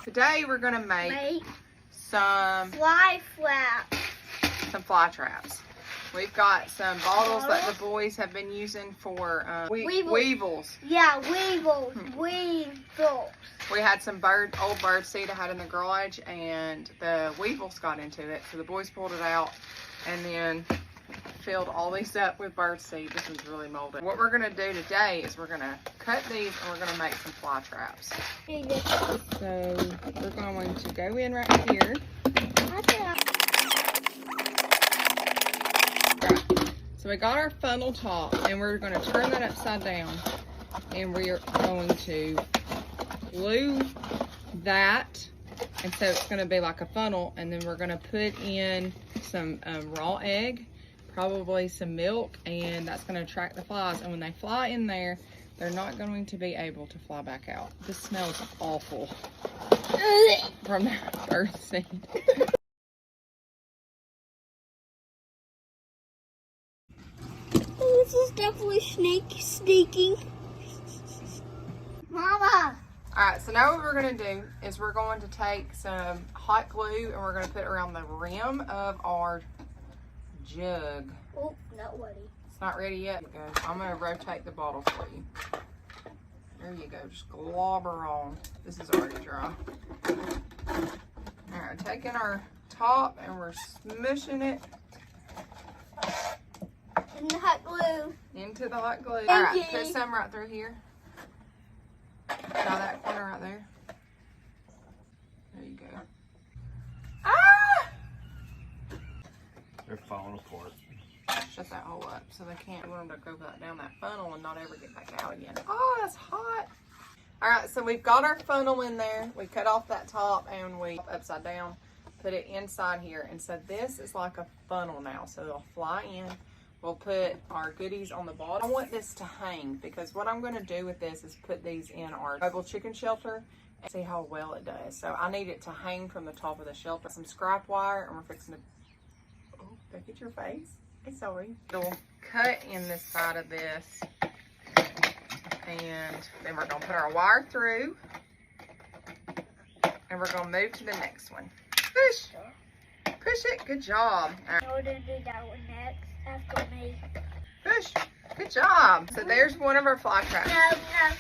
Today we're gonna make some fly traps. We've got some bottles that the boys have been using for weevils. Yeah, weevils. We had some old bird seed I had in the garage, and the weevils got into it. So the boys pulled it out and then filled all these up with bird seed. This is really molded. What we're gonna do today is we're gonna cut these and we're gonna make some fly traps. So we're going to go in right here. So we got our funnel top, and we're going to turn that upside down, and we are going to glue that, and so it's going to be like a funnel, and then we're going to put in some raw egg, probably some milk, and that's going to attract the flies. And when they fly in there, they're not going to be able to fly back out. This smells awful from that bird seed. This is definitely sneaking. Mama! Alright, so now what we're going to do is we're going to take some hot glue and we're going to put it around the rim of our jug. Oh, not ready. It's not ready yet. I'm going to rotate the bottle for you. There you go. Just globber on. This is already dry. Alright, taking our top and we're smushing it in the hot glue. Into the hot glue. Alright, put some right through here. Try that corner right there. There you go. Ah! They're falling apart. Shut that hole up so they can't want them to go down that funnel and not ever get back out again. Oh, that's hot. Alright, so we've got our funnel in there. We cut off that top and we upside down, put it inside here. And so this is like a funnel now. So they'll fly in. We'll put our goodies on the bottom. I want this to hang because what I'm going to do with this is put these in our mobile chicken shelter and see how well it does. So I need it to hang from the top of the shelter. Some scrap wire, and we're fixing to, oh, look at your face. I'm sorry. It'll cut in this side of this, and then we're going to put our wire through, and we're going to move to the next one. Push. Push it. Good job. All right. We're going to do that one next. After me. Push. Good job. So there's one of our fly traps.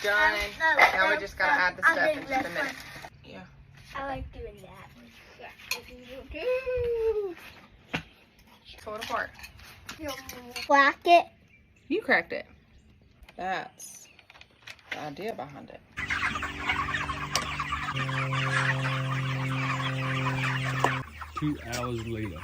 Done. Now we just gotta add the stuff in just a minute. Yeah. I like doing that. Pull it apart. Whack it. You cracked it. That's the idea behind it. 2 hours later.